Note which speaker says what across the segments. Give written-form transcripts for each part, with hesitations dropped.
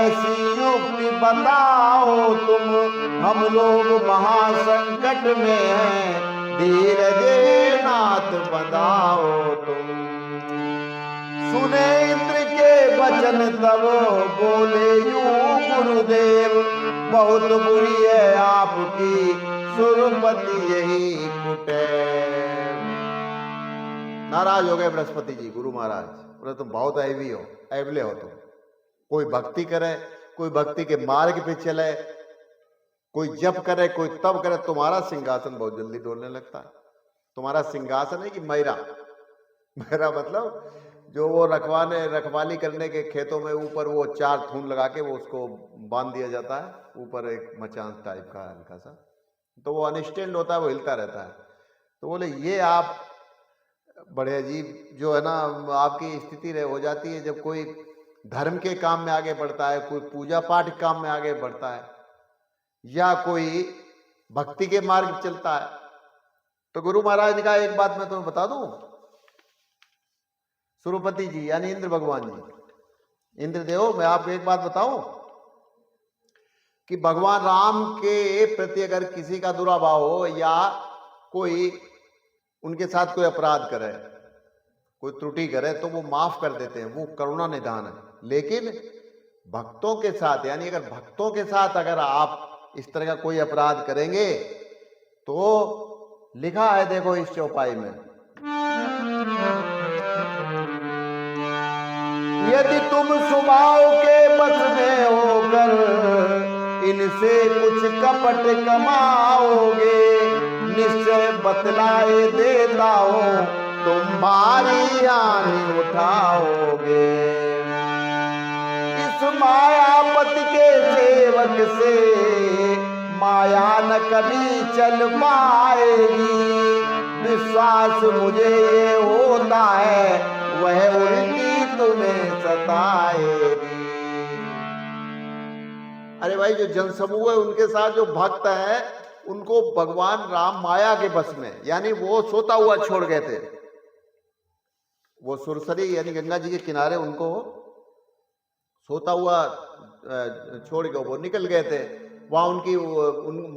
Speaker 1: ऐसी युक्ति बताओ तुम, हम लोग महासंकट में हैं, धीरज नाथ बताओ तुम। सुने इंद्र के वचन तब बोले यूं गुरुदेव, बहुत बुरी है आपकी सुरपति यही कुटे। नाराज हो गए बृहस्पति जी, गुरु महाराज बोले तुम बहुत ऐवी हो, ऐवले हो तुम। कोई भक्ति करे, कोई भक्ति के मार्ग पे चले, कोई जप करे, कोई तप करे, तुम्हारा सिंहासन बहुत जल्दी डोलने लगता है। तुम्हारा सिंहासन है कि मैरा, मैरा मतलब जो वो रखवाली करने के खेतों में ऊपर वो 4 थून लगा के वो उसको बांध दिया जाता है, ऊपर एक मचान टाइप का हल्का सा, तो वो अनस्टैंड होता है, वो हिलता रहता है। तो बोले ये आप बड़े अजीब जो है ना आपकी स्थिति रहे हो जाती है जब कोई धर्म के काम में आगे बढ़ता है, कोई पूजा पाठ के काम में आगे बढ़ता है, या कोई भक्ति के मार्ग चलता है। तो गुरु महाराज ने कहा एक बात मैं तुम्हें बता दूं, सुरपति जी यानी इंद्र भगवान जी, इंद्रदेव मैं आपको एक बात बताऊं कि भगवान राम के प्रति अगर किसी का दुराभाव हो या कोई उनके साथ कोई अपराध करे, कोई त्रुटि करे, तो वो माफ कर देते हैं, वो करुणा निधान है। लेकिन भक्तों के साथ यानी अगर भक्तों के साथ अगर आप इस तरह का कोई अपराध करेंगे तो लिखा है देखो इस चौपाई में, यदि तुम स्वभाव के बस में होकर इनसे कुछ कपट कमाओगे, निश्चय बतलाए देता हूं तुम भारी हानि उठाओगे। इस मायापति के सेवक से माया न कभी चल पाएगी, विश्वास मुझे ये होता है वह उल्टी तुम्हें सताएगी। अरे भाई जो जनसमूह है उनके साथ जो भक्त है उनको भगवान राम माया के बस में, यानी वो सोता हुआ छोड़ गए थे। वो सुरसरी यानी गंगा जी के किनारे उनको सोता हुआ छोड़ के वो निकल गए थे, वहां उनकी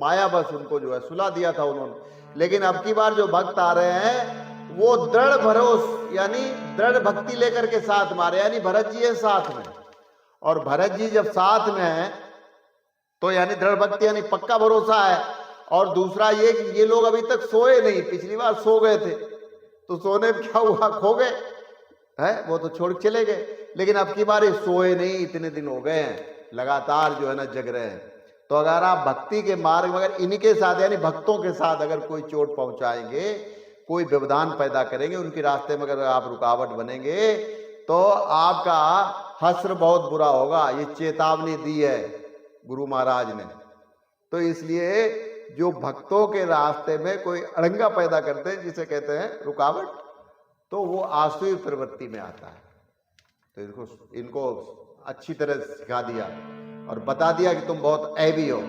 Speaker 1: माया बस उनको जो है सुला दिया था उन्होंने। लेकिन अब की बार जो भक्त आ रहे हैं वो दृढ़ भरोस यानी दृढ़ भक्ति लेकर के साथ मारे, यानी भरत जी है साथ में, और भरत जी जब साथ में है तो यानी दृढ़ भक्ति यानी पक्का भरोसा है। और दूसरा ये कि ये लोग अभी तक सोए नहीं, पिछली बार सो गए थे तो सोने में क्या हुआ, खो गए है, वो तो छोड़ चले गए। लेकिन अब की बार सोए नहीं, इतने दिन हो गए हैं लगातार जो है ना जग रहे हैं। तो अगर आप भक्ति के मार्ग में अगर इनके साथ यानी भक्तों के साथ अगर कोई चोट पहुंचाएंगे, कोई व्यवधान पैदा करेंगे, उनके रास्ते में अगर आप रुकावट बनेंगे तो आपका हश्र बहुत बुरा होगा। ये चेतावनी दी है गुरु महाराज ने। तो इसलिए जो भक्तों के रास्ते में कोई अड़ंगा पैदा करते हैं जिसे कहते हैं रुकावट, तो वो आसुरी प्रवृत्ति में आता है। तो इनको अच्छी तरह सिखा दिया और बता दिया कि तुम बहुत ऐवी हो।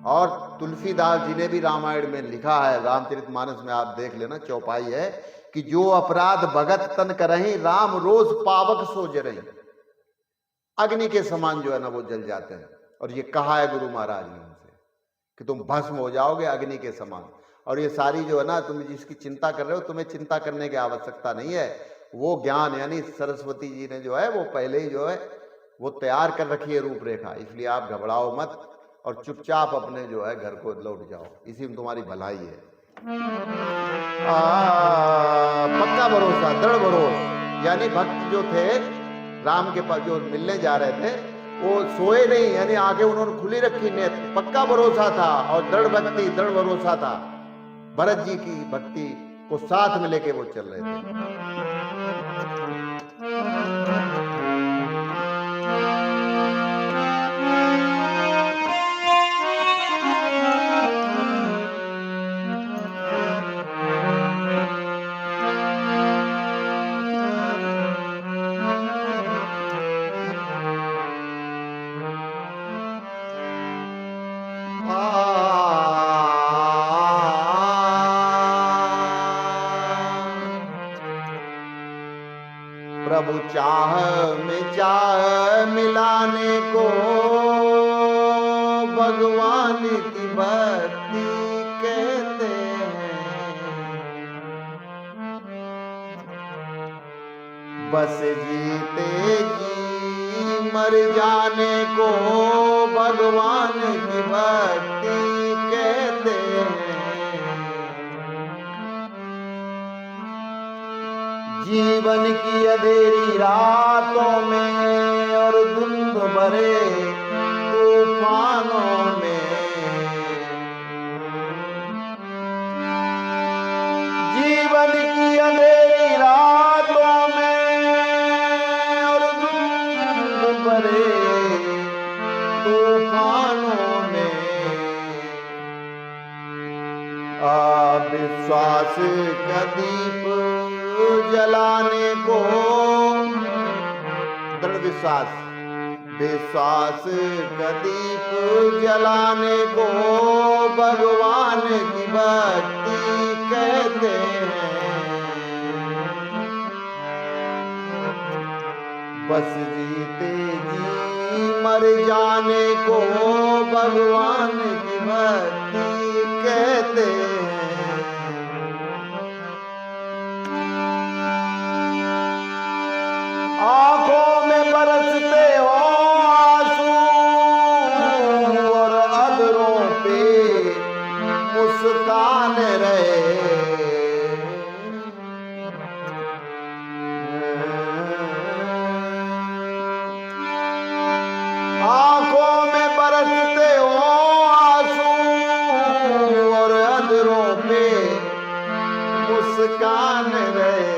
Speaker 1: और तुलसीदास जी ने भी रामायण में लिखा है, रामचरितमानस में आप देख लेना, चौपाई है कि जो अपराध भगत तन करहीं, राम रोज पावक सो जरहीं। अग्नि के समान जो है ना वो जल जाते हैं। और ये कहा है गुरु महाराज ने उनसे कि तुम भस्म हो जाओगे अग्नि के समान। और ये सारी जो है ना तुम जिसकी चिंता कर रहे हो, तुम्हें चिंता करने की आवश्यकता नहीं है। वो ज्ञान यानी सरस्वती जी ने जो है वो पहले ही जो है वो तैयार कर रखी है रूपरेखा। इसलिए आप घबराओ मत और चुपचाप अपने जो है घर को लौट जाओ, इसी में तुम्हारी भलाई है। पक्का भरोसा, दृढ़ भरोसा, यानी भक्त जो थे राम के पास जो मिलने जा रहे थे वो सोए नहीं, यानी आगे उन्होंने खुली रखी नेत्र, पक्का भरोसा था और दृढ़ भक्ति दृढ़ भरोसा था। भरत जी की भक्ति को साथ में लेके वो चल रहे थे। प्रभु चाह में चाह मिलाने को भगवान की भक्ति कहते हैं। बस जीते जी मर जाने को भगवान की भक्ति कहते हैं। जीवन की अंधेरी रातों में और धुंध भरे तूफानों में, जीवन की अंधेरी रातों में और धुंध भरे तूफानों में विश्वास का दीप जलाने को, दृढ़ विश्वास, विश्वास का दीप जलाने को भगवान की भक्ति कहते हैं। बस जीते जी मर जाने को भगवान की भक्ति कहते हैं। आंखों में बरसते हो आंसू और अधरों पे मुस्कान रहे, आंखों में बरसते हो आंसू और अधरों पे मुस्कान रहे।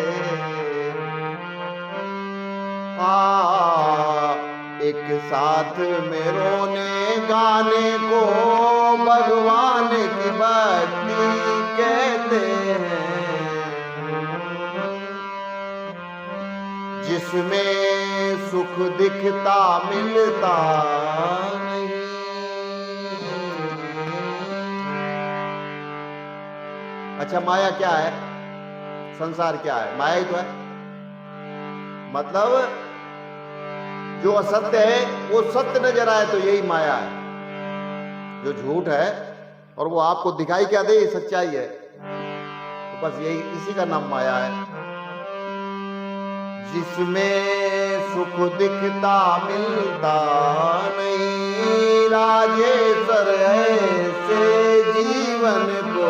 Speaker 1: एक साथ में रोने गाने को भगवान की भक्ति कहते हैं। जिसमें सुख दिखता मिलता नहीं, अच्छा माया क्या है, संसार क्या है? माया ही तो है। मतलब जो असत्य है वो सत्य नजर आए तो यही माया है। जो झूठ है और वो आपको दिखाई क्या दे, ये सच्चाई है, तो बस यही, इसी का नाम माया है। जिसमें सुख दिखता मिलता नहीं, राजेश्वर ऐसे जीवन को,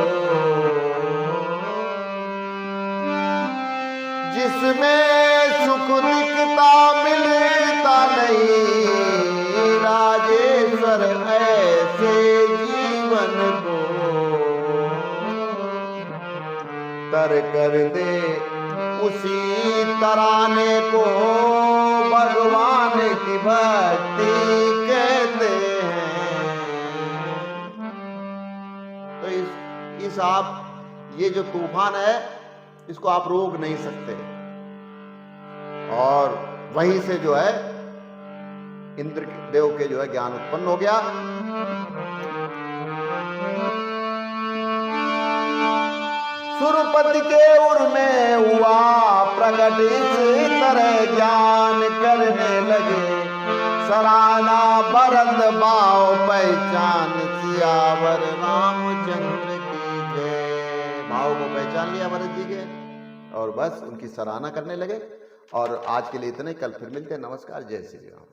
Speaker 1: जिसमें सुख दिखता मिलता नहीं, राजेश्वर ऐसे जीवन को तर कर दे उसी तराने को भगवान की भक्ति कहते हैं। तो इस आप ये जो तूफान है इसको आप रोक नहीं सकते। और वहीं से जो है इंद्र देव के जो है ज्ञान उत्पन्न हो गया। सुरपति के उर में हुआ प्रकट, इस तरह ज्ञान करने लगे। सराहना भरत भाव पहचान, सियावर रामचंद्र की जय। भाव को पहचान लिया भरत जी के और बस उनकी सराहना करने लगे। और आज के लिए इतने, कल फिर मिलते हैं। नमस्कार, जय श्री राम।